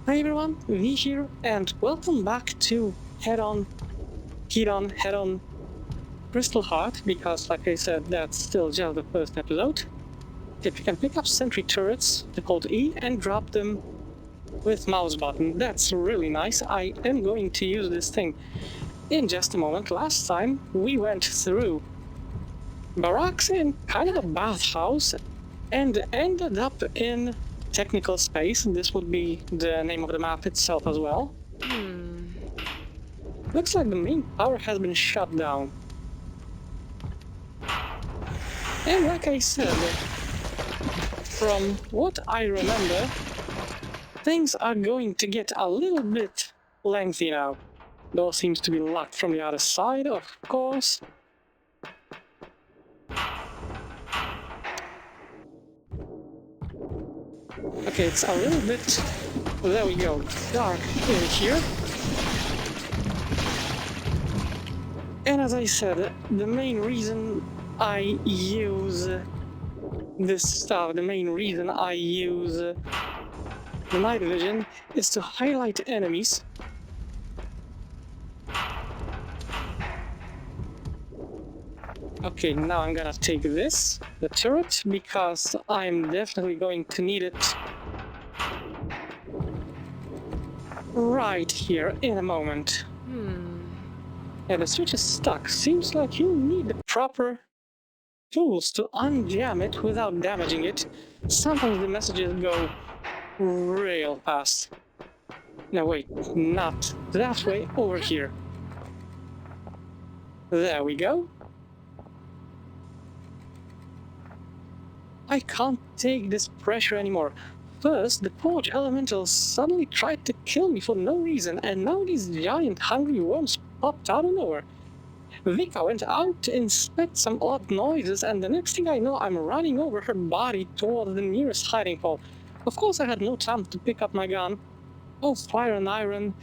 Hi everyone, V here, and welcome back to Hedon, Crystal Heart, because like I said, that's still just the first episode. If you can pick up sentry turrets, hold E and drop them with mouse button. That's really nice. I am going to use this thing in just a moment. Last time we went through barracks in kind of a bathhouse and ended up in technical space. This would be the name of the map itself as well. Looks like the main power has been shut down. And like I said, from what I remember, things are going to get a little bit lengthy now. Door seems to be locked from the other side, of course. Okay, it's a little bit, there we go, dark in here. And as I said, the main reason I use this stuff, the main reason I use the night vision is to highlight enemies. Okay, now I'm gonna take this, the turret, because I'm definitely going to need it right here in a moment. Yeah, the switch is stuck. Seems like you need the proper tools to unjam it without damaging it. Sometimes the messages go real fast. No, wait, not that way, over here. There we go. I can't take this pressure anymore. First, the Forge Elementals suddenly tried to kill me for no reason, and now these giant hungry worms popped out of nowhere. Vika went out to inspect some odd noises, and the next thing I know, I'm running over her body towards the nearest hiding hole. Of course, I had no time to pick up my gun. Oh, fire and iron,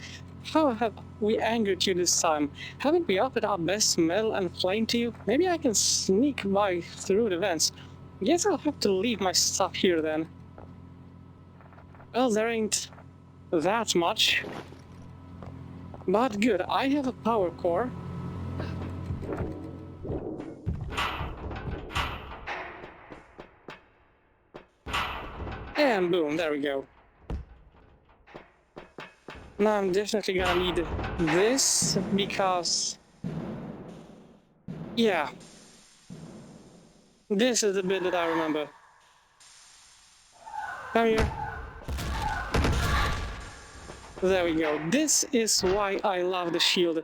how have we angered you this time? Haven't we offered our best metal and flame to you? Maybe I can sneak by through the vents. Guess I'll have to leave my stuff here then. Well, there ain't that much. But good, I have a power core. And boom, there we go. Now I'm definitely gonna need this, because... yeah. This is the bit that I remember. Come here. There we go. This is why I love the shield.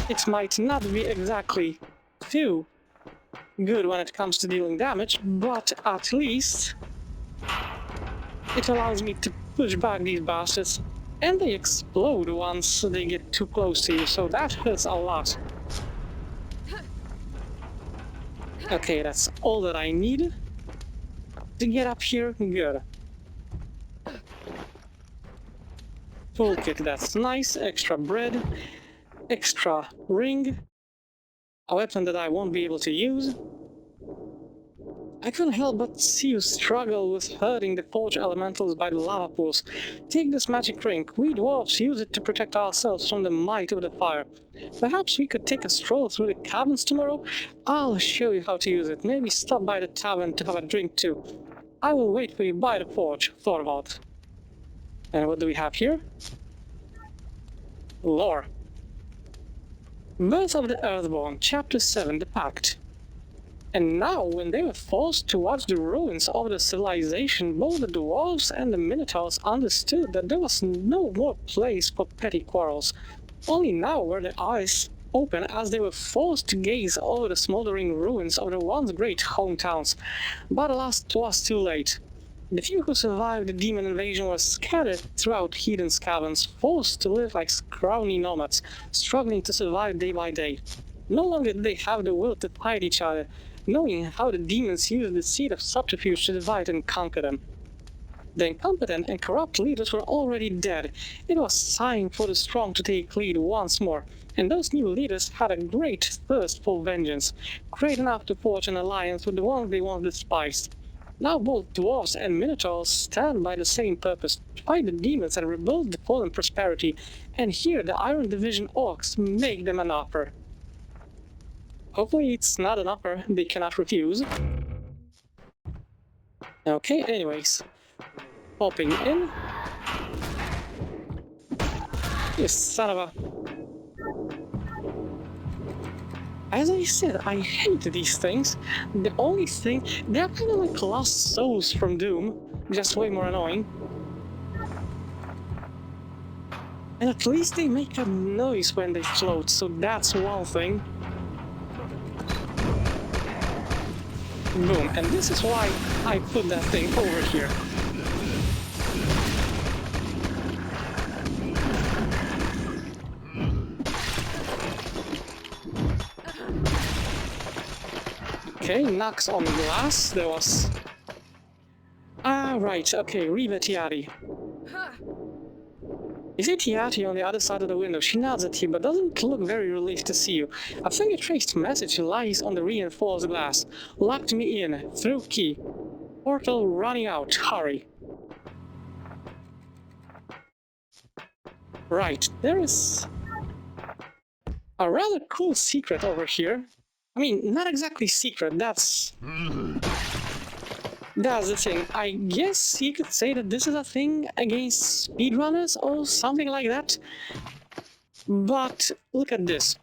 It might not be exactly too good when it comes to dealing damage, but at least it allows me to push back these bastards. And they explode once they get too close to you, so that hurts a lot. Okay, that's all that I need to get up here. Good. Toolkit, that's nice. Extra bread, extra ring, a weapon that I won't be able to use. I couldn't help but see you struggle with hurting the Forge Elementals by the lava pools. Take this magic ring. We dwarves use it to protect ourselves from the might of the fire. Perhaps we could take a stroll through the caverns tomorrow? I'll show you how to use it. Maybe stop by the tavern to have a drink too. I will wait for you by the forge, Thorvald. And what do we have here? Lore. Birth of the Earthborn, Chapter 7, The Pact. And now, when they were forced to watch the ruins of the civilization, both the dwarves and the minotaurs understood that there was no more place for petty quarrels. Only now were their eyes open as they were forced to gaze over the smoldering ruins of their once great hometowns. But alas, 'twas too late. The few who survived the demon invasion were scattered throughout Hedon's caverns, forced to live like scrawny nomads, struggling to survive day by day. No longer did they have the will to fight each other, knowing how the demons used the seed of subterfuge to divide and conquer them. The incompetent and corrupt leaders were already dead. It was time for the strong to take lead once more, and those new leaders had a great thirst for vengeance, great enough to forge an alliance with the ones they once despised. Now both dwarves and minotaurs stand by the same purpose: fight the demons and rebuild the fallen prosperity. And here the Iron Division orcs make them an offer. Hopefully it's not an offer they cannot refuse. Okay, anyways. Popping in. You son of a... As I said, I hate these things. The only thing, they're kind of like lost souls from Doom, just way more annoying. And at least they make a noise when they float, so that's one thing. Boom, and this is why I put that thing over here. Okay, knocks on glass, there was... Ah, right, okay, Reva Tiati. You see Tiati on the other side of the window. She nods at you, but doesn't look very relieved to see you. A finger-traced message lies on the reinforced glass. Locked me in. Through key. Portal running out. Hurry. Right, there is a rather cool secret over here. I mean, not exactly secret, that's the thing. I guess you could say that this is a thing against speedrunners or something like that. But look at this.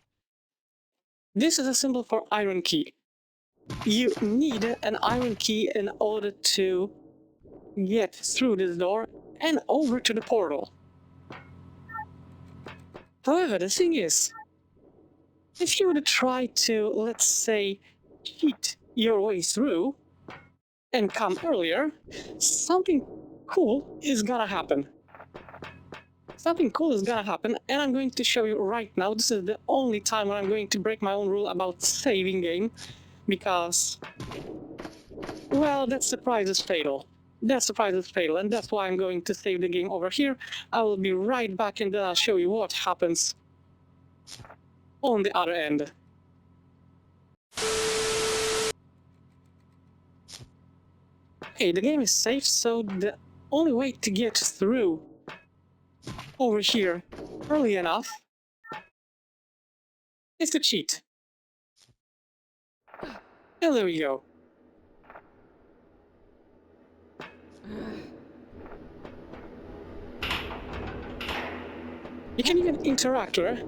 This is a symbol for iron key. You need an iron key in order to get through this door and over to the portal. However, the thing is, if you were to try to, let's say, cheat your way through and come earlier, something cool is gonna happen. Something cool is gonna happen, and I'm going to show you right now. This is the only time when I'm going to break my own rule about saving game, because, well, that surprise is fatal. That surprise is fatal, and that's why I'm going to save the game over here. I will be right back, and then I'll show you what happens on the other end. Okay, the game is safe, so the only way to get through over here early enough is to cheat. And there we go. You can even interact with her.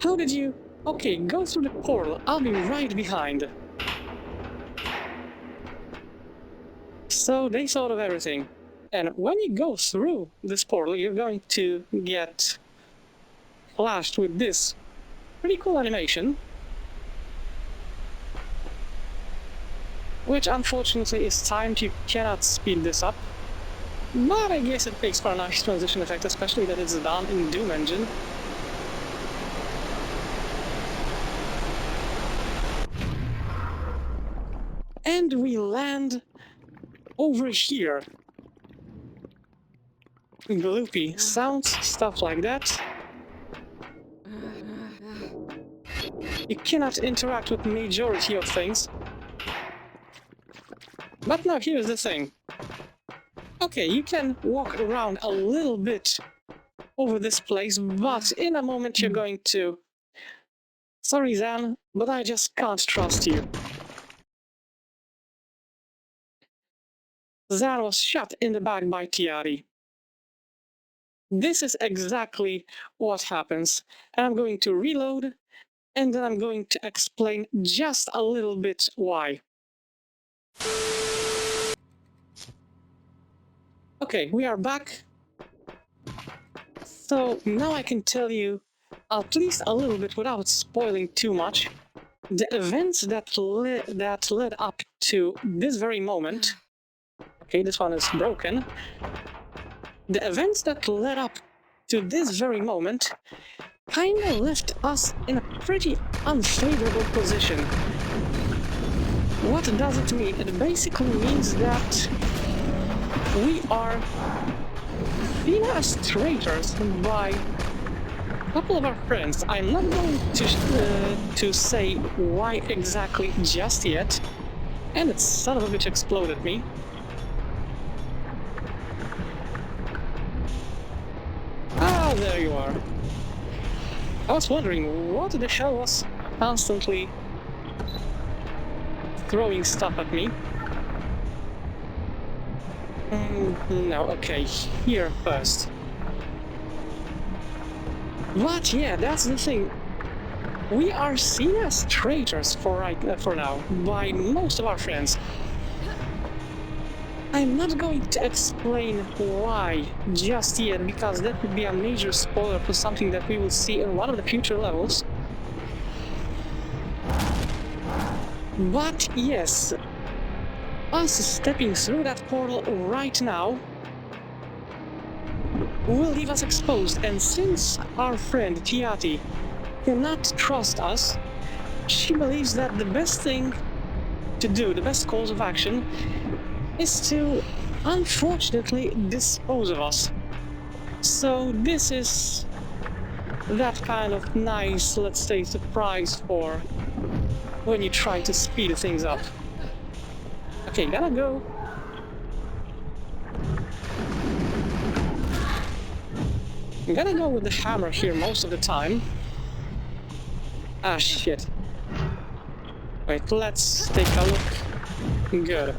How did you... Okay, go through the portal. I'll be right behind. So they thought of everything. And when you go through this portal, you're going to get flashed with this pretty cool animation. Which unfortunately is timed. You cannot speed this up. But I guess it makes for a nice transition effect, especially that it's done in Doom Engine. And we land over here. Gloopy sounds, stuff like that. You cannot interact with the majority of things. But now here's the thing. Okay, you can walk around a little bit over this place, but in a moment you're going to... Sorry, Zan, but I just can't trust you. Zan was shot in the back by Tiari. This is exactly what happens, and I'm going to reload, and then I'm going to explain just a little bit why. Okay, we are back. So now I can tell you, at least a little bit without spoiling too much, the events that led up to this very moment. Okay, this one is broken. The events that led up to this very moment kinda left us in a pretty unfavorable position. What does it mean? It basically means that we are seen as traitors by a couple of our friends. I'm not going to say why exactly just yet, and its son of a bitch exploded me. there you are. I was wondering what the hell was constantly throwing stuff at me. No, okay, here first. But yeah, that's the thing. We are seen as traitors for now by most of our friends. I'm not going to explain why just yet, because that would be a major spoiler for something that we will see in one of the future levels. But yes, us stepping through that portal right now will leave us exposed, and since our friend Tiati cannot trust us, she believes that the best thing to do, the best course of action, is to unfortunately dispose of us. So this is that kind of nice, let's say, surprise for when you try to speed things up. Okay, gotta go. I'm gonna go with the hammer here most of the time. Ah, shit. Wait, let's take a look. Good.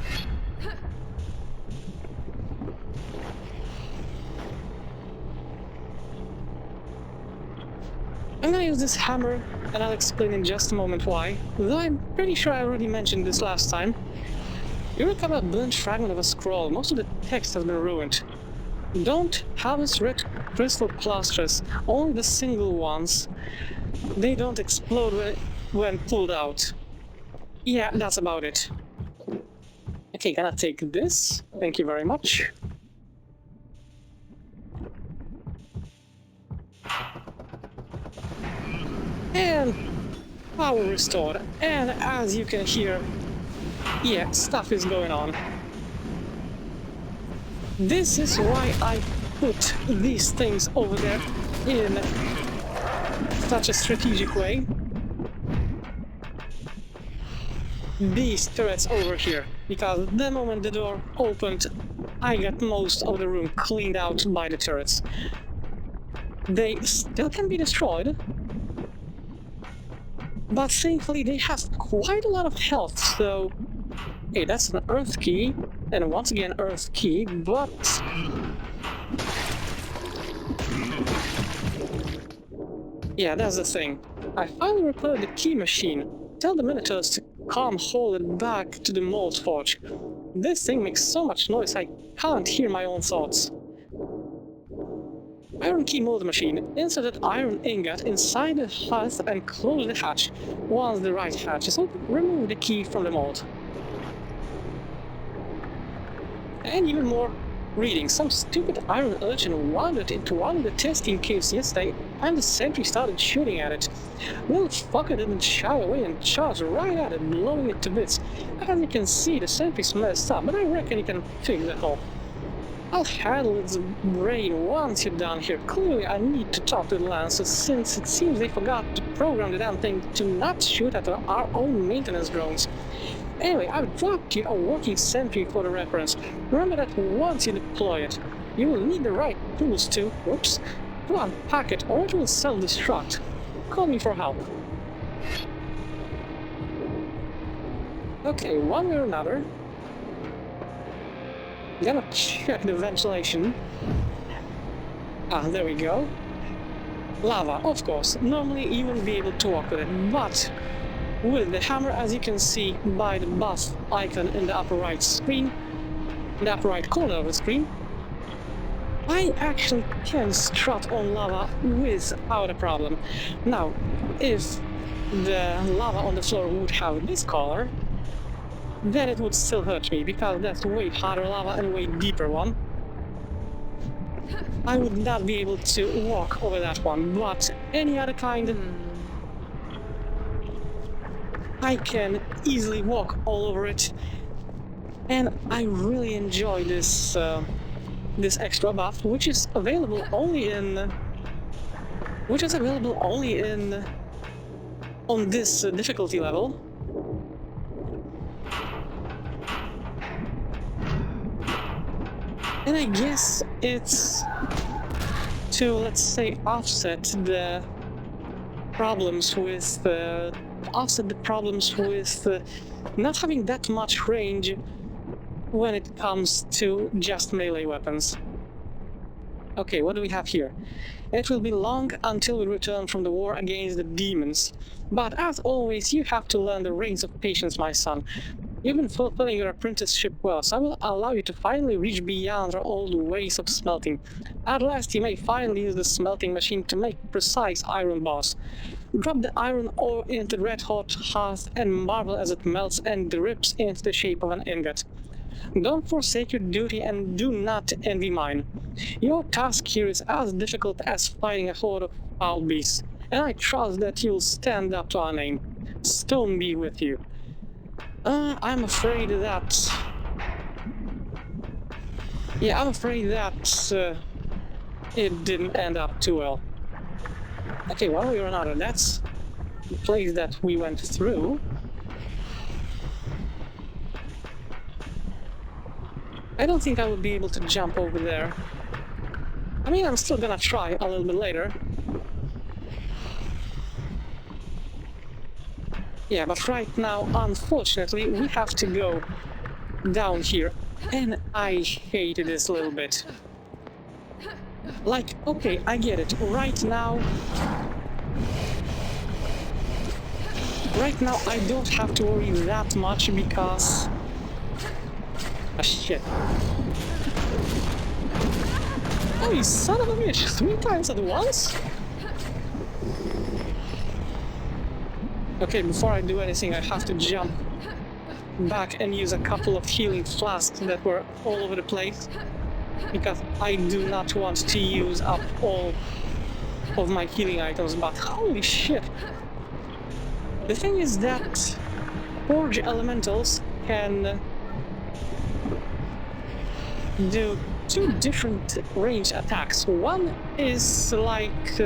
I'm gonna use this hammer, and I'll explain in just a moment why, though I'm pretty sure I already mentioned this last time. You recover a burnt fragment of a scroll. Most of the text has been ruined. Don't harvest red crystal clusters, only the single ones. They don't explode when pulled out. Yeah, that's about it. Okay, gonna take this. Thank you very much. And power restored. And as you can hear, yeah, stuff is going on. This is why I put these things over there in such a strategic way. These turrets over here, because the moment the door opened, I got most of the room cleaned out by the turrets. They still can be destroyed, but thankfully they have quite a lot of health, so... Hey, that's an earth key, and once again earth key, but... Yeah, that's the thing. I finally repaired the key machine. Tell the Minotaurs to come haul it back to the mold forge. This thing makes so much noise I can't hear my own thoughts. Iron key mold machine. Insert an iron ingot inside the hearth and close the hatch. Once the right hatch is open, remove the key from the mold. And even more reading. Some stupid iron urchin wandered into one of the testing caves yesterday, and the sentry started shooting at it. Little fucker didn't shy away and charged right at it, blowing it to bits. As you can see, the sentry's messed up, but I reckon you can fix that all. I'll handle its brain once you're done here. Clearly I need to talk to the Lancers, since it seems they forgot to program the damn thing to not shoot at our own maintenance drones. Anyway, I've dropped you a working sentry for the reference. Remember that once you deploy it, you will need the right tools to unpack it, or it will self-destruct. Call me for help. Okay, one way or another. Gonna check the ventilation. Ah, there we go. Lava, of course. Normally you wouldn't be able to walk with it, but with the hammer, as you can see by the buff icon in the upper right screen, in the upper right corner of the screen, I actually can strut on lava without a problem. Now, if the lava on the floor would have this color, then it would still hurt me, because that's way harder lava and way deeper one. I would not be able to walk over that one, but any other kind, I can easily walk all over it, and I really enjoy this this extra buff, which is available only in on this difficulty level. And I guess it's to, let's say, offset the problems with not having that much range when it comes to just melee weapons. Okay, what do we have here? It will be long until we return from the war against the demons. But as always, you have to learn the reins of patience, my son. You've been fulfilling your apprenticeship well, so I will allow you to finally reach beyond your old ways of smelting. At last, you may finally use the smelting machine to make precise iron bars. Drop the iron ore into the red-hot hearth and marvel as it melts and drips into the shape of an ingot. Don't forsake your duty and do not envy mine. Your task here is as difficult as fighting a horde of foul beasts, and I trust that you'll stand up to our name. Stone be with you. I'm afraid that... Yeah, I'm afraid that it didn't end up too well. Okay, one way or another, that's the place that we went through. I don't think I would be able to jump over there. I mean, I'm still gonna try a little bit later. Yeah, but right now, unfortunately, we have to go down here. And I hate this a little bit. Like, okay, I get it. Right now, I don't have to worry that much because... Ah, shit. Oh, you son of a bitch! 3 times at once? Okay, before I do anything, I have to jump back and use a couple of healing flasks that were all over the place. Because I do not want to use up all of my healing items, but holy shit! The thing is that Forge Elementals can do 2 different range attacks. One is like...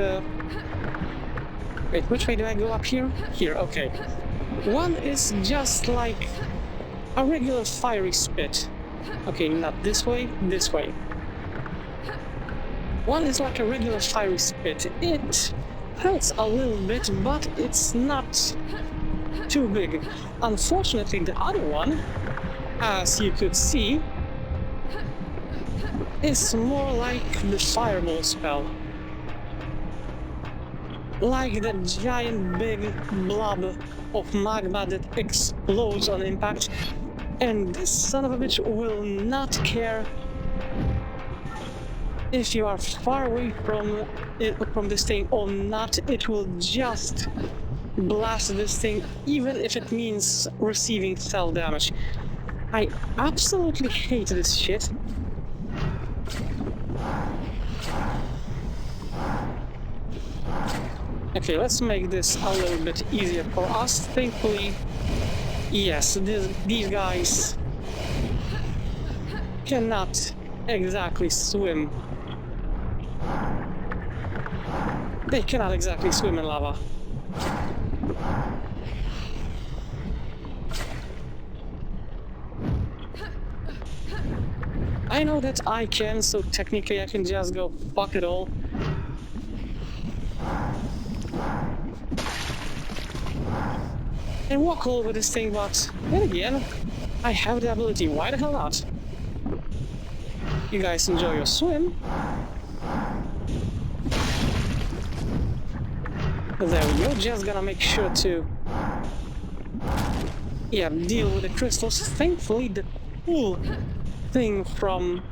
Wait, which way do I go up here? Here, okay. One is just like a regular fiery spit. Okay, not this way, this way. One is like a regular fiery spit. It hurts a little bit, but it's not too big. Unfortunately, the other one, as you could see, is more like the fireball spell. Like the giant big blob of magma that explodes on impact. And this son of a bitch will not care if you are far away from this thing or not. It will just blast this thing, even if it means receiving cell damage. I absolutely hate this shit. Okay, let's make this a little bit easier for us. Thankfully, yes, these guys cannot exactly swim. They cannot exactly swim in lava. I know that I can, so technically I can just go fuck it all. And walk all over this thing, but then again, I have the ability, why the hell not? You guys enjoy your swim. There we go, just gonna make sure to... Yeah, deal with the crystals. Thankfully, the cool thing from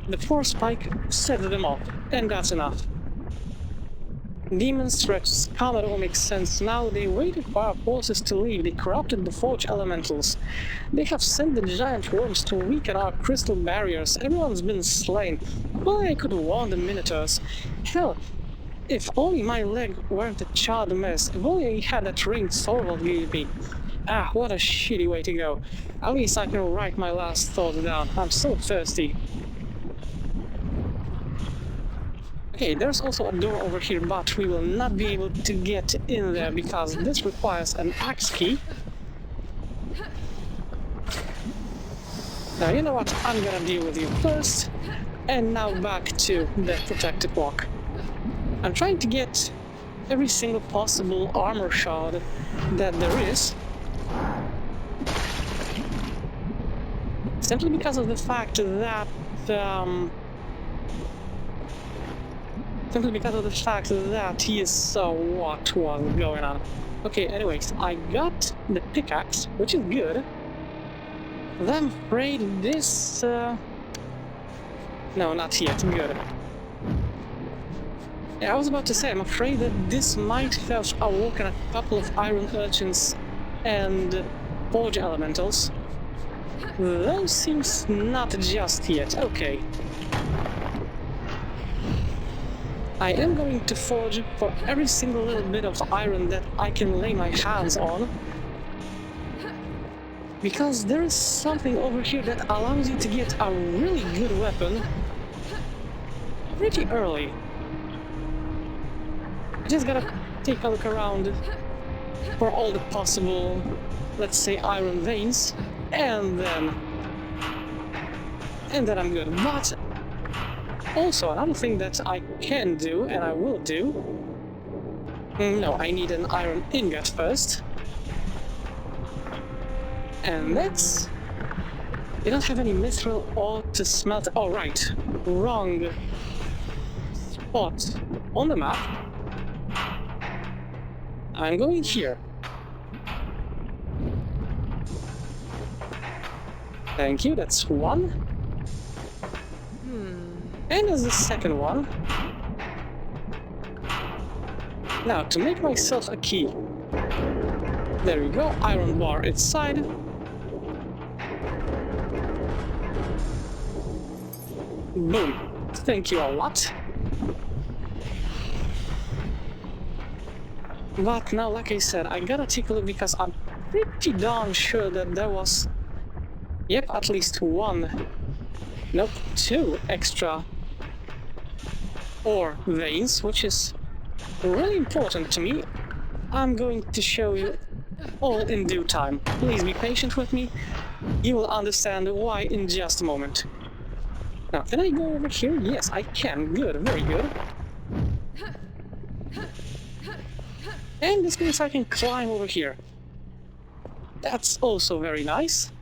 the force spike set them off, and that's enough. Demon threats come, it all makes sense now. They waited for our forces to leave. They corrupted the Forge Elementals. They have sent the giant worms to weaken our crystal barriers. Everyone's been slain. Well, I could warn the Minotaurs. Hell, if only my leg weren't a charred mess. If only I had that ring Thorvald gave me. Ah, what a shitty way to go. At least I can write my last thoughts down. I'm so thirsty. Okay, there's also a door over here, but we will not be able to get in there because this requires an axe key. Now, you know what? I'm gonna deal with you first. And now back to the protected walk. I'm trying to get every single possible armor shard that there is. Simply because of the fact that he is so what was going on. Okay, anyways, I got the pickaxe, which is good. But I'm afraid this no, not yet, good. Yeah, I was about to say, I'm afraid that this might have awoken a couple of iron urchins and forge elementals. Those seems not just yet. Okay. I am going to forge for every single little bit of iron that I can lay my hands on. Because there is something over here that allows you to get a really good weapon pretty early. I just gotta take a look around for all the possible, let's say, iron veins, and then I'm good. But also another thing that I can do, and I will do, no, I need an iron ingot first. And that's... You don't have any mithril ore to smelt... Oh, right. Wrong spot on the map. I'm going here. Thank you, that's one. And there's the second one. Now, to make myself a key. There we go, iron bar inside. Boom. Thank you a lot. But now, like I said, I gotta take a look because I'm pretty darn sure that there was... Yep, at least one... Nope, two extra ore veins, which is really important to me. I'm going to show you all in due time. Please be patient with me. You will understand why in just a moment. Now, can I go over here? Yes, I can. Good, very good. And this means I can climb over here. That's also very nice.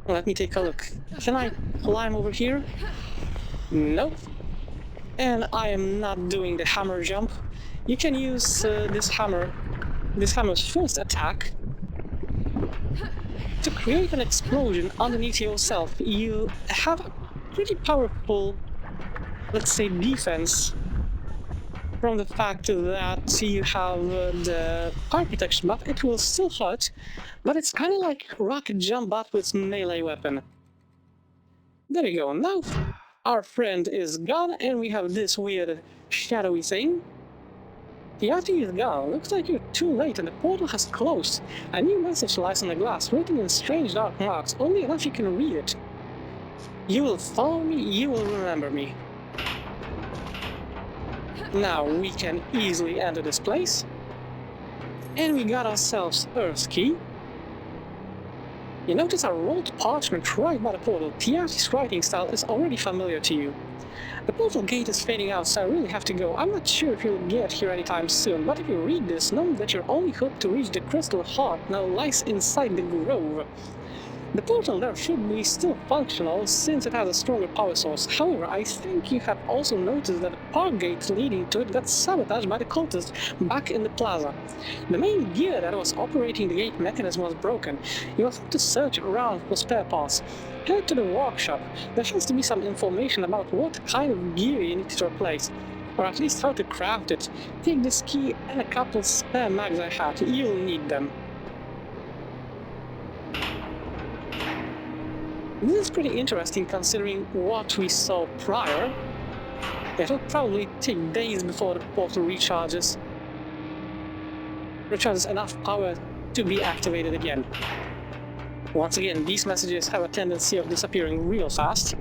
Let me take a look. Can I climb over here? Nope. And I am not doing the hammer jump. You can use this hammer's first attack to create an explosion underneath yourself. You have a pretty powerful, let's say, defense from the fact that you have the fire protection buff. It will still hurt, but it's kind of like rocket jump but with melee weapon. There you go. Now our friend is gone and we have this weird shadowy thing. The Yati is gone. Looks like you're too late and the portal has closed. A new message lies on the glass, written in strange dark marks, only enough you can read it. You will follow me, you will remember me. Now we can easily enter this place. And we got ourselves Earth Key. You notice a rolled parchment right by the portal. Tiati's writing style is already familiar to you. The portal gate is fading out, so I really have to go. I'm not sure if you'll get here anytime soon, but if you read this, know that your only hope to reach the Crystal Heart now lies inside the grove. The portal there should be still functional, since it has a stronger power source. However, I think you have also noticed that the park gate leading to it got sabotaged by the cultists back in the plaza. The main gear that was operating the gate mechanism was broken. You will have to search around for spare parts. Head to the workshop. There has to be some information about what kind of gear you need to replace, or at least how to craft it. Take this key and a couple spare mags I have. You'll need them. This is pretty interesting considering what we saw prior. It'll probably take days before the portal recharges enough power to be activated again. Once again, these messages have a tendency of disappearing real fast.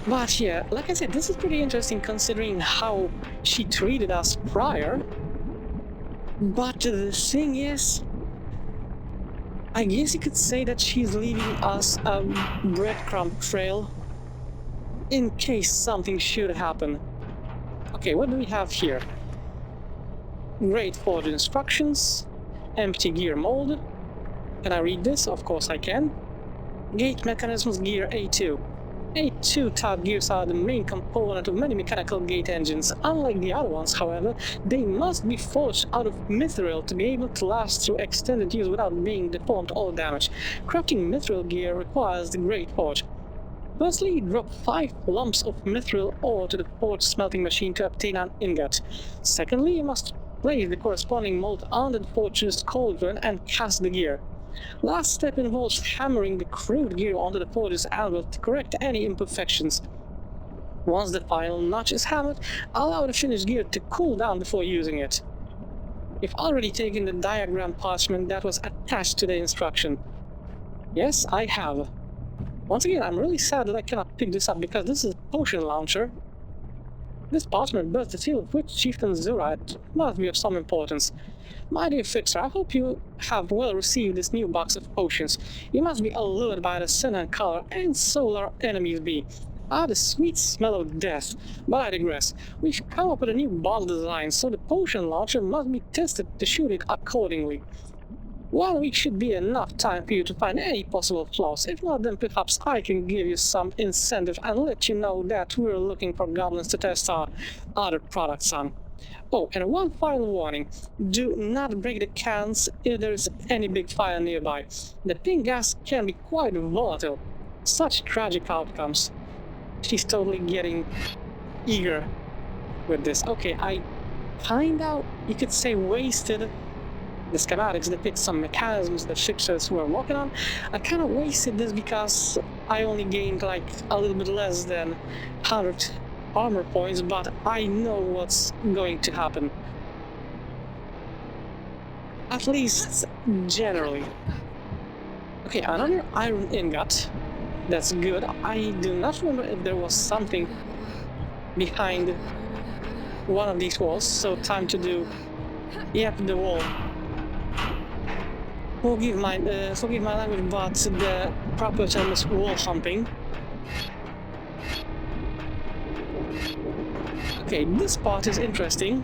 But yeah, like I said, this is pretty interesting considering how she treated us prior. But the thing is, I guess you could say that she's leaving us a breadcrumb trail in case something should happen. Okay, what do we have here? Great forge instructions, empty gear mold. Can I read this? Of course I can. Gate mechanisms gear A2. A2 type gears are the main component of many mechanical gate engines. Unlike the other ones, however, they must be forged out of mithril to be able to last through extended use without being deformed or damaged. Crafting mithril gear requires the Great Forge. Firstly, drop 5 lumps of mithril ore to the forge smelting machine to obtain an ingot. Secondly, you must place the corresponding mold under the forge's cauldron and cast the gear. Last step involves hammering the crude gear onto the forge's anvil to correct any imperfections. Once the final notch is hammered, allow the finished gear to cool down before using it. You've already taken the diagram parchment that was attached to the instruction. Yes, I have. Once again, I'm really sad that I cannot pick this up because this is a potion launcher. This parchment bears the seal of which Chieftain Zura. It must be of some importance. My dear Fixer, I hope you have well received this new box of potions. You must be allured by the sun and color, and so our enemies be. The sweet smell of death. But I digress. We've come up with a new bottle design, so the potion launcher must be tested to shoot it accordingly. 1 week should be enough time for you to find any possible flaws. If not, then perhaps I can give you some incentive and let you know that we're looking for goblins to test our other products on. Oh, and one final warning. Do not break the cans if there is any big fire nearby. The pink gas can be quite volatile. Such tragic outcomes. She's totally getting eager with this. Okay, I kinda, you could say, wasted. The schematics depict some mechanisms that fixers were working on. I kind of wasted this because I only gained like a little bit less than 100 armor points, but I know what's going to happen. At least generally. Okay, another iron ingot. That's good. I do not remember if there was something behind one of these walls, so time to do, yep, the wall. Forgive my language, but the proper term is wall humping. Okay, this part is interesting.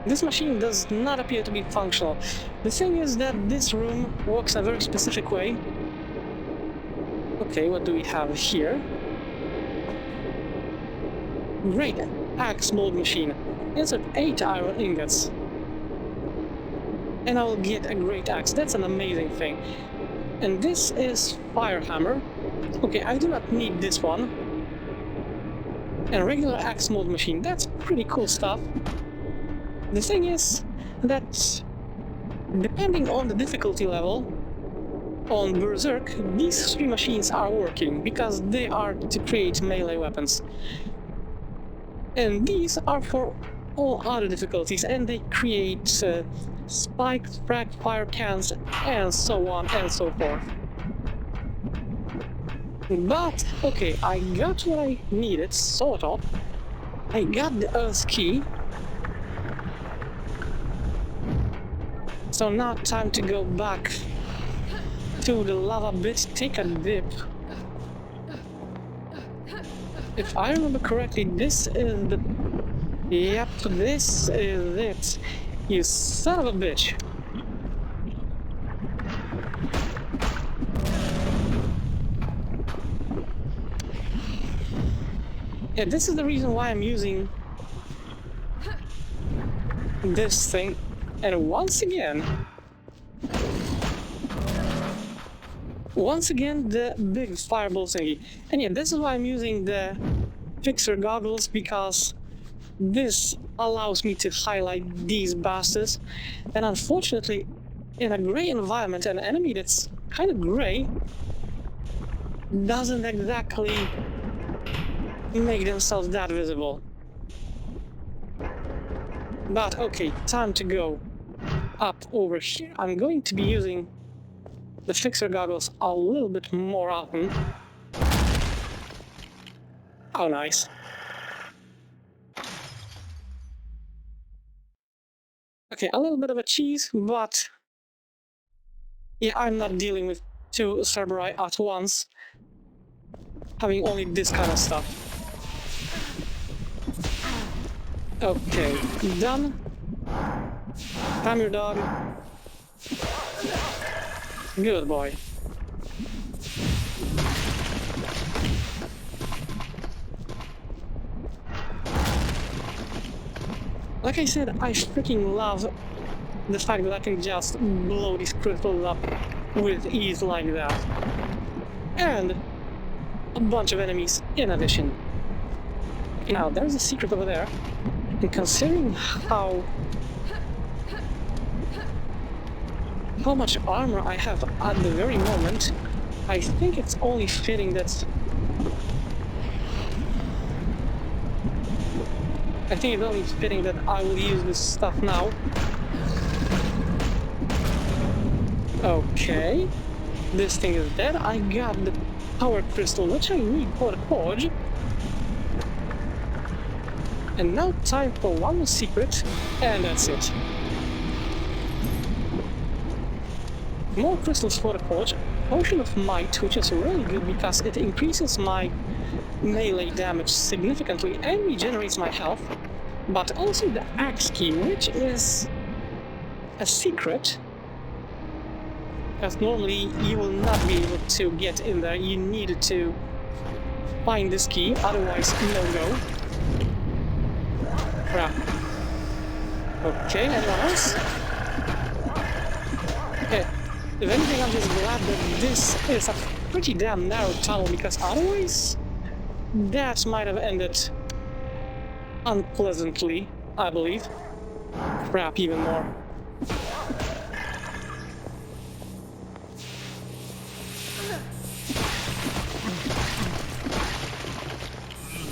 This machine does not appear to be functional. The thing is that this room works in a very specific way. Okay, what do we have here? Great axe mold machine. Insert 8 iron ingots. And I will get a great axe. That's an amazing thing. And this is fire hammer. Okay, I do not need this one. And regular axe mold machine. That's pretty cool stuff. The thing is that depending on the difficulty level on Berserk, these 3 machines are working because they are to create melee weapons. And these are for all other difficulties, and they create spikes, frag, fire cans, and so on and so forth. But, okay, I got what I needed, sort of. I got the Earth Key. So now time to go back to the lava bit, take a dip. If I remember correctly, this is the... Yep, this is it. You son of a bitch. Yeah, this is the reason why I'm using this thing. And once again, the big fireball thingy. And yeah, this is why I'm using the fixer goggles, because this allows me to highlight these bastards. And unfortunately, in a gray environment, an enemy that's kind of gray doesn't exactly make themselves that visible. But okay, time to go up over here. I'm going to be using the fixer goggles a little bit more often. Oh, nice. Okay, a little bit of a cheese, but yeah, I'm not dealing with 2 Cerberus at once. having only this kind of stuff. Okay, done. Come here, dog. Good boy. Like I said, I freaking love the fact that I can just blow these crystals up with ease like that. And a bunch of enemies in addition. Now, there's a secret over there. And considering how much armor I have at the very moment, I think it's only fitting that... I think it's only fitting that I will use this stuff now. Okay. This thing is dead. I got the power crystal, which I need for the forge. And now time for one more secret, and that's it. More crystals for the forge. Potion of Might, which is really good because it increases my melee damage significantly and regenerates my health. But also the axe key, which is a secret. Because normally you will not be able to get in there. You need to find this key, otherwise no go. Crap. Okay, anyone else? Okay. If anything, I'm just glad that this is a pretty damn narrow tunnel, because otherwise that might have ended unpleasantly, I believe. Crap, even more.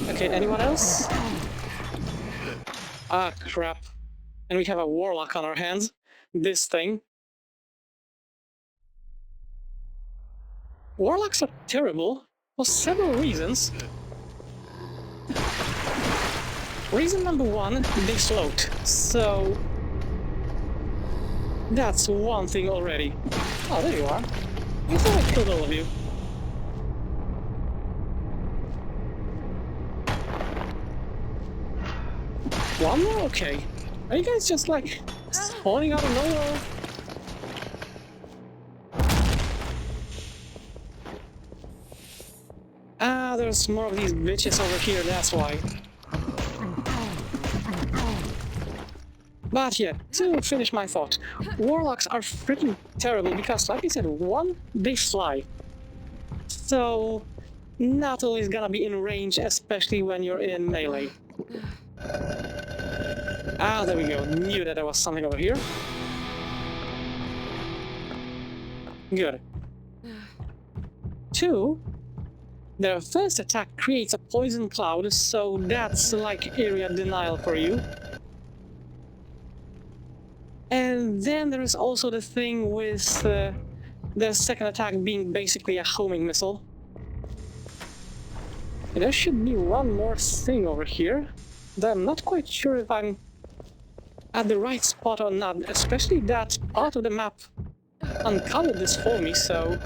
Okay, anyone else? Ah, crap. And we have a warlock on our hands. This thing. Warlocks are terrible for several reasons. Reason number one, they float. So that's one thing already. Oh, there you are. I thought I killed all of you. One more? Okay. Are you guys just like spawning out of nowhere? Ah, there's more of these bitches over here, that's why. But yeah, to finish my thought, warlocks are freaking terrible because, like I said, one, they fly. So, not always gonna be in range, especially when you're in melee. Ah, there we go. Knew that there was something over here. Good. Two, their first attack creates a poison cloud, so that's like area denial for you. And then there is also the thing with their second attack being basically a homing missile. And there should be one more thing over here that I'm not quite sure if I'm at the right spot or not, especially that part of the map uncovered this for me, so...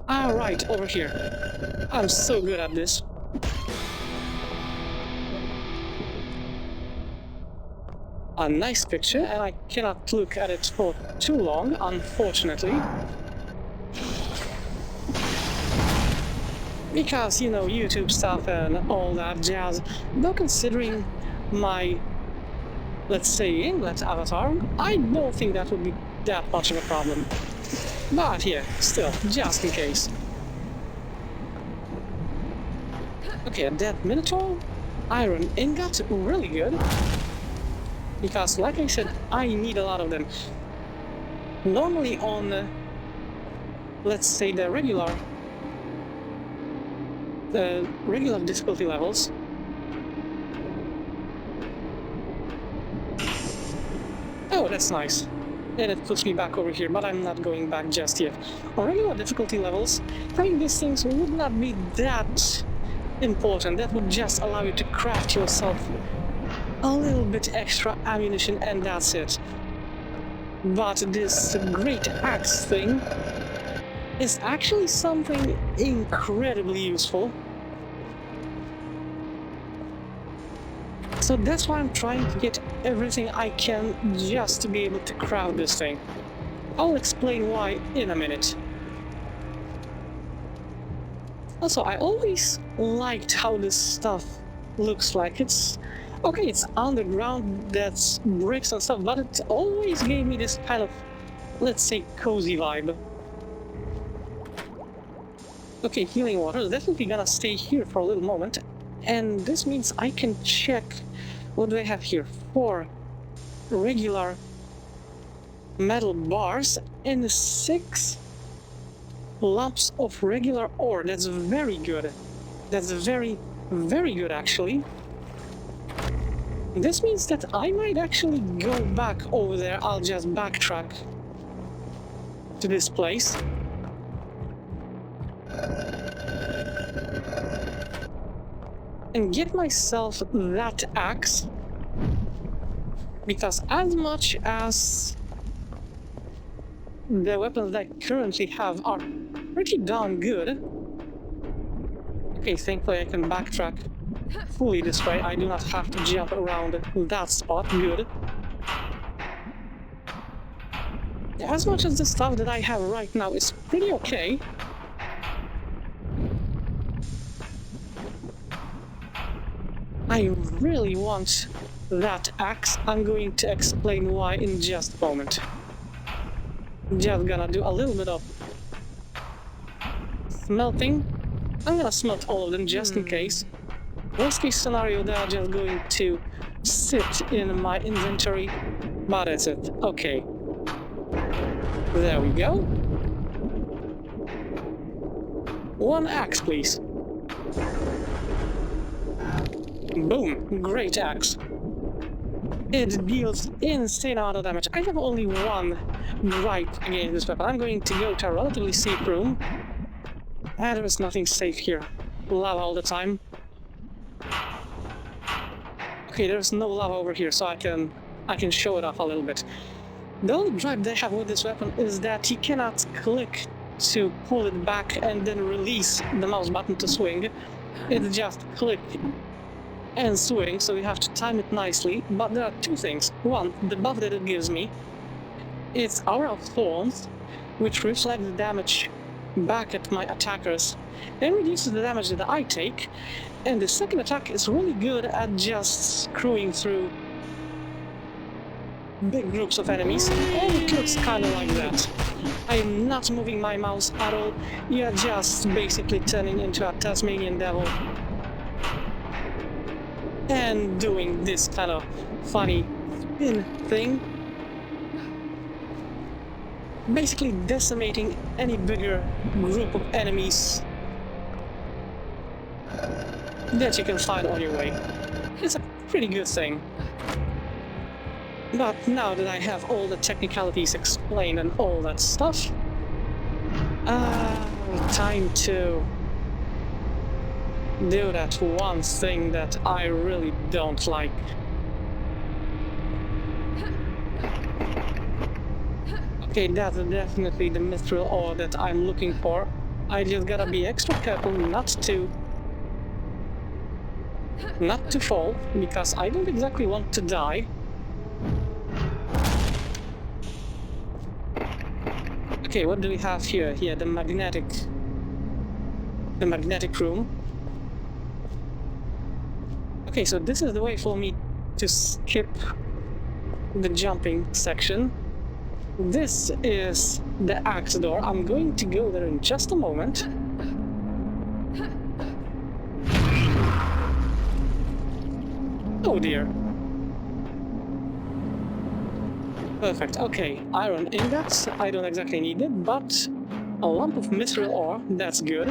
Ah, right, over here. I'm so good at this. A nice picture, and I cannot look at it for too long, unfortunately. Because, you know, YouTube stuff and all that jazz. Though considering my, let's say, English avatar, I don't think that would be that much of a problem. But yeah, still, just in case. Okay, a dead Minotaur. Iron ingot, really good. Because, like I said, I need a lot of them. Normally on, let's say, the regular difficulty levels, oh, that's nice. And it puts me back over here, but I'm not going back just yet. On regular difficulty levels, having these things would not be that important. That would just allow you to craft yourself a little bit extra ammunition, and that's it. But this great axe thing is actually something incredibly useful. So that's why I'm trying to get everything I can just to be able to craft this thing. I'll explain why in a minute. Also, I always liked how this stuff looks like. It's okay, it's underground, that's bricks and stuff, but it always gave me this kind of, let's say, cozy vibe. Okay, healing water is definitely gonna stay here for a little moment, and this means I can check what do I have here. 4 regular metal bars and 6 lumps of regular ore. That's very good. That's very, very good actually. This means that I might actually go back over there. I'll just backtrack to this place. And get myself that axe. Because as much as the weapons that I currently have are pretty darn good. Okay, thankfully I can backtrack fully this way. I do not have to jump around that spot. Good. As much as the stuff that I have right now is pretty okay, I really want that axe. I'm going to explain why in just a moment. Just gonna do a little bit of smelting. I'm gonna smelt all of them just in case. Worst case scenario, they are just going to sit in my inventory, but that's it. Okay. There we go. 1 axe, please. Boom. Great axe. It deals insane amount of damage. I have only 1 gripe against this weapon. I'm going to go to a relatively safe room. And there is nothing safe here. Lava all the time. Okay, there's no lava over here, so I can show it off a little bit. The only gripe they have with this weapon is that you cannot click to pull it back and then release the mouse button to swing. It's just click and swing, so you have to time it nicely. But there are 2 things. 1, the buff that it gives me. It's Aura of Thorns, which reflects the damage back at my attackers and reduces the damage that I take. And the second attack is really good at just screwing through big groups of enemies, and it looks kind of like that. I am not moving my mouse at all. You're just basically turning into a Tasmanian devil and doing this kind of funny spin thing. Basically decimating any bigger group of enemies that you can find on your way. It's a pretty good thing. But now that I have all the technicalities explained and all that stuff, time to do that one thing that I really don't like. Okay, that's definitely the mithril ore that I'm looking for. I just gotta be extra careful not to fall, because I don't exactly want to die. Okay, what do we have here? Here, the magnetic room. Okay, so this is the way for me to skip the jumping section. This is the axe door. I'm going to go there in just a moment. Oh dear. Perfect, okay. Iron ingots, I don't exactly need it, but a lump of mithril ore, that's good.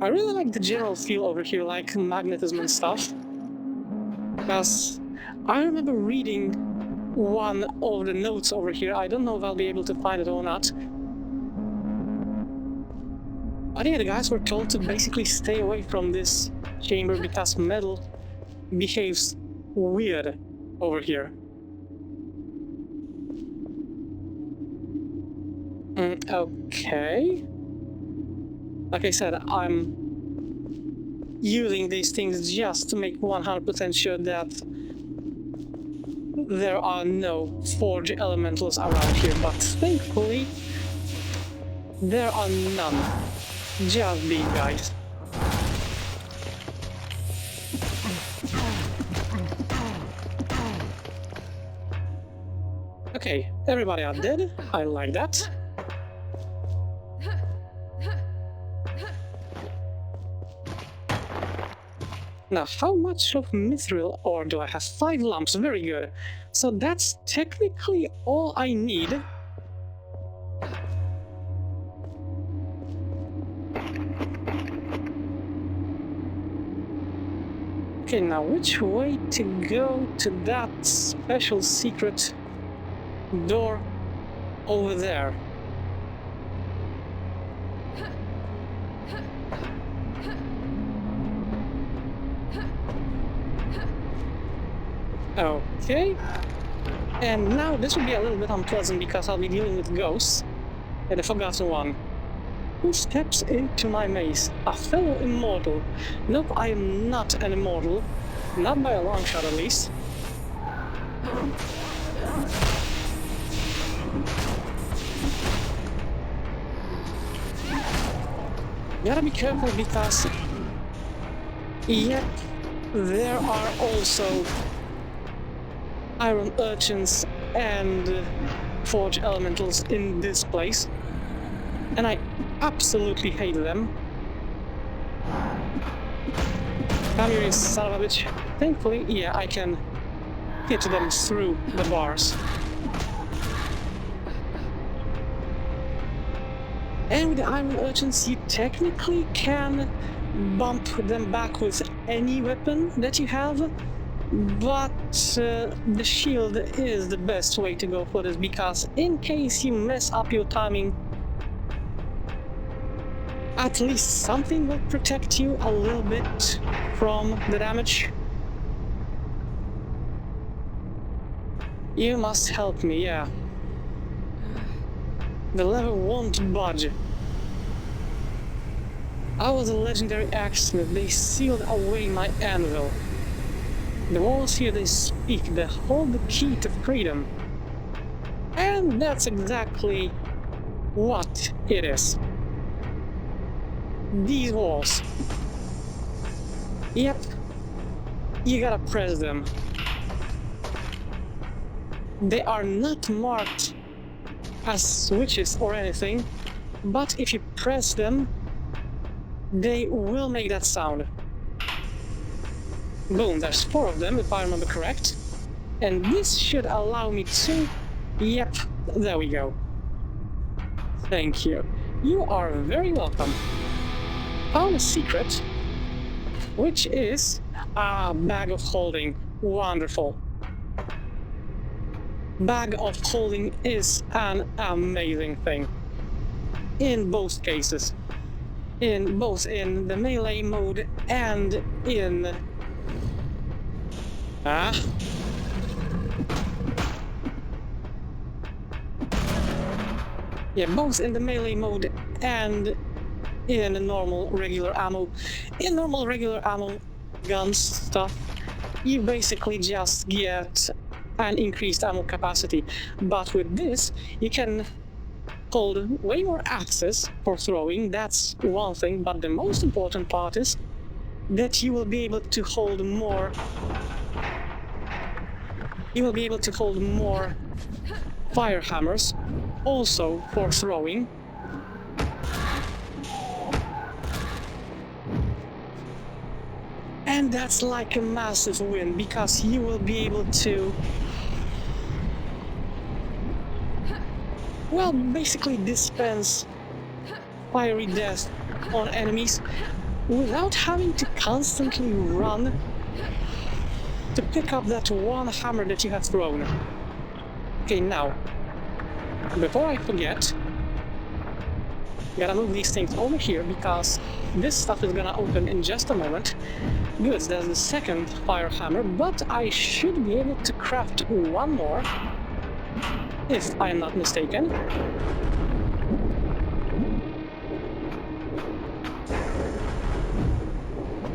I really like the general feel over here, like magnetism and stuff. Because I remember reading one of the notes over here. I don't know if I'll be able to find it or not. But yeah, the guys were told to basically stay away from this chamber because metal behaves weird over here. Okay. Like I said, I'm using these things just to make 100% sure that there are no forge elementals around here, but thankfully there are none. Just these guys. Okay, everybody are dead. I like that. Now, how much of mithril ore do I have? 5 lumps, very good. So that's technically all I need. Okay, now which way to go to that special secret door over there? Okay, and now this will be a little bit unpleasant because I'll be dealing with ghosts. And the forgotten one. Who steps into my maze? A fellow immortal. Nope, I am not an immortal. Not by a long shot at least. Gotta be careful because... yep, there are also iron urchins and forge elementals in this place, and I absolutely hate them. Come here, you son of a bitch. Thankfully, yeah, I can hit them through the bars. And with the iron urchins, you technically can bump them back with any weapon that you have. But the shield is the best way to go for this, because in case you mess up your timing, at least something will protect you a little bit from the damage. You must help me, yeah. The lever won't budge. I was a legendary axesmith. They sealed away my anvil. The walls here, they speak, they hold the key to freedom. And that's exactly what it is. These walls. Yep, you gotta press them. They are not marked as switches or anything, but if you press them, they will make that sound. Boom, there's 4 of them, if I remember correct. And this should allow me to... yep, there we go. Thank you. You are very welcome. Found a secret, which is a bag of holding. Wonderful. Bag of holding is an amazing thing. In both cases. In both in the melee mode and in... yeah, both in the melee mode and in normal regular ammo. In normal regular ammo guns stuff, you basically just get an increased ammo capacity. But with this, you can hold way more axes for throwing, that's one thing, but the most important part is that you will be able to hold more... you will be able to hold more fire hammers, also for throwing. And that's like a massive win, because you will be able to... well, basically dispense fiery death on enemies without having to constantly run to pick up that one hammer that you have thrown. Okay, now, before I forget, gotta move these things over here because this stuff is gonna open in just a moment. Good, there's the second fire hammer, but I should be able to craft one more, if I'm not mistaken.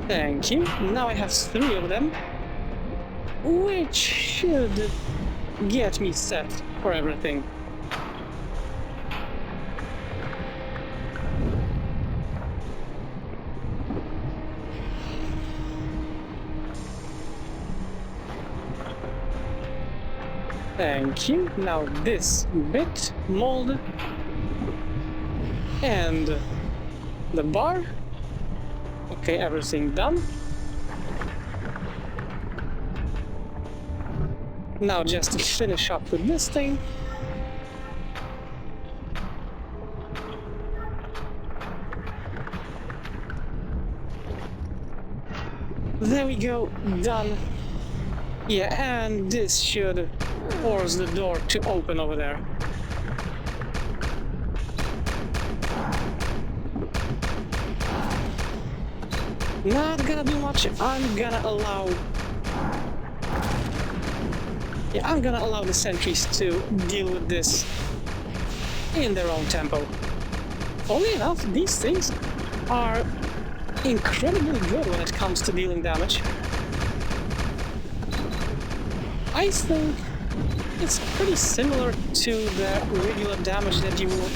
Thank you. Now I have 3 of them, which should get me set for everything. Thank you. Now this bit, mold, and the bar. Okay, everything done. Now just to finish up with this thing. There we go, done. Yeah, and this should force the door to open over there. Not gonna do much, I'm gonna allow the sentries to deal with this in their own tempo. Only enough, these things are incredibly good when it comes to dealing damage. I think it's pretty similar to the regular damage that you will,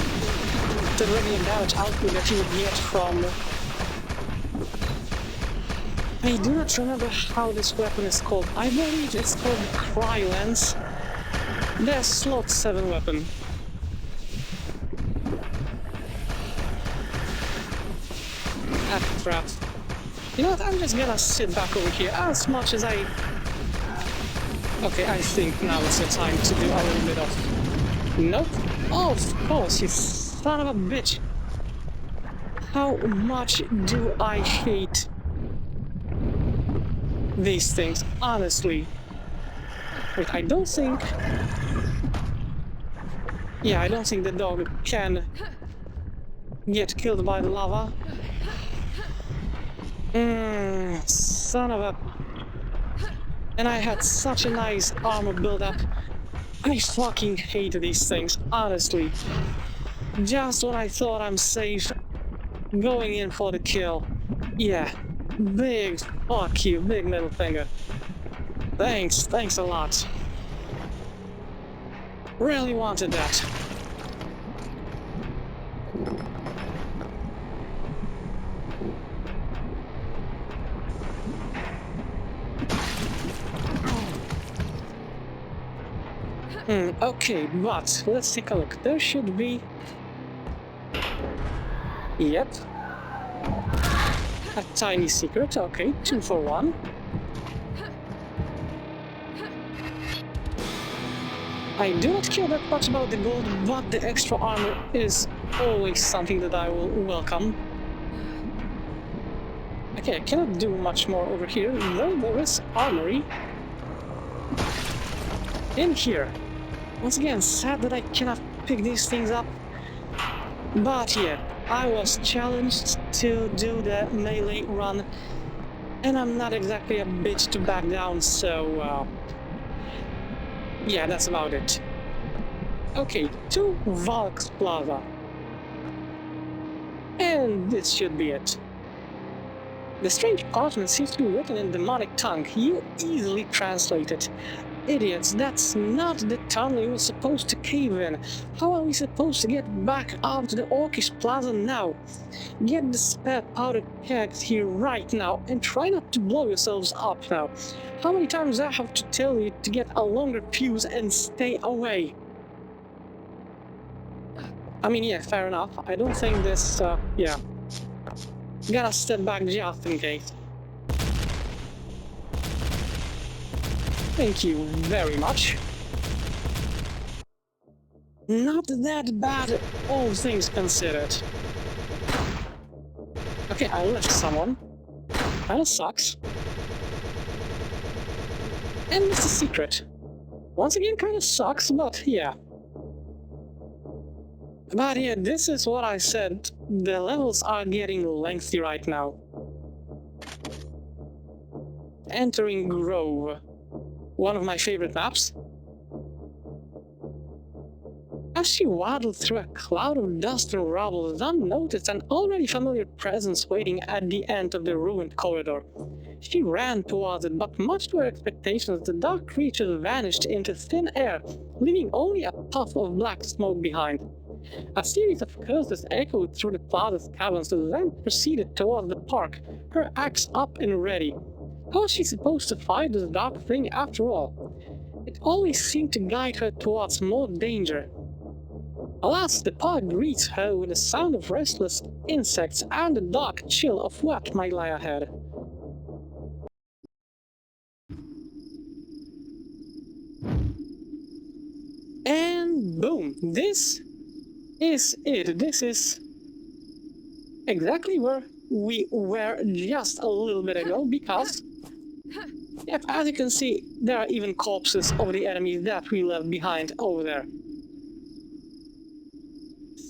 the regular damage output that you would get from. I do not remember how this weapon is called. I believe it's called Crylance. The slot 7 weapon. Ah, crap. You know what, I'm just gonna sit back over here as much as I... Okay, I think now it's the time to do a little bit of... Nope. Oh, of course, you son of a bitch. How much do I hate these things, honestly. Wait, I don't think... Yeah, I don't think the dog can get killed by the lava. Son of a... And I had such a nice armor build-up. I fucking hate these things, honestly. Just when I thought I'm safe, going in for the kill. Yeah, big fuck you, big middle finger. Thanks a lot. Really wanted that. Okay, but let's take a look. There should be... Yep. A tiny secret, okay, 2 for 1. I do not care that much about the gold, but the extra armor is always something that I will welcome. Okay, I cannot do much more over here, though there is armory in here. Once again, sad that I cannot pick these things up, but yeah, I was challenged to do the melee run, and I'm not exactly a bitch to back down, so yeah, that's about it. Okay, to Valk's Plaza. And this should be it. The strange parchment seems to be written in demonic tongue. You easily translate it. Idiots, that's not the tunnel we were supposed to cave in. How are we supposed to get back up to the Orcish Plaza now? Get the spare powder kegs here right now and try not to blow yourselves up now. How many times do I have to tell you to get a longer fuse and stay away? I mean, yeah, fair enough. I don't think this, yeah. Gotta step back just in case. Thank you very much. Not that bad, all things considered. Okay, I left someone. Kinda sucks. And it's a secret. Once again, kinda sucks, but yeah. But yeah, this is what I said. The levels are getting lengthy right now. Entering Grove. One of my favorite maps. As she waddled through a cloud of dust and rubble, Zan noticed an already familiar presence waiting at the end of the ruined corridor. She ran towards it, but much to her expectations, the dark creature vanished into thin air, leaving only a puff of black smoke behind. A series of curses echoed through the plaza's caverns as Zan proceeded towards the park, her axe up and ready. How was she supposed to fight this dark thing after all? It always seemed to guide her towards more danger. Alas, the park greets her with the sound of restless insects and the dark chill of what might lie ahead. And boom, this is it. This is exactly where we were just a little bit ago, because yep, as you can see, there are even corpses of the enemies that we left behind over there.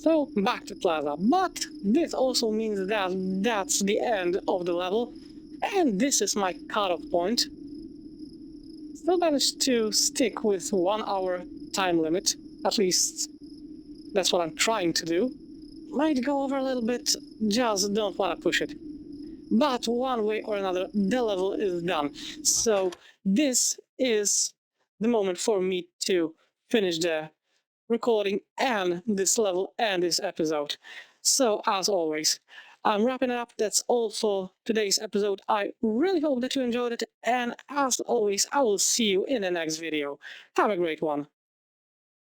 So, back to Plaza, but this also means that that's the end of the level, and this is my cutoff point. Still managed to stick with 1 hour time limit, at least that's what I'm trying to do. Might go over a little bit, just don't want to push it. But one way or another, the level is done. So this is the moment for me to finish the recording and this level and this episode. So as always, I'm wrapping it up. That's all for today's episode. I really hope that you enjoyed it, and as always, I will see you in the next video. Have a great one.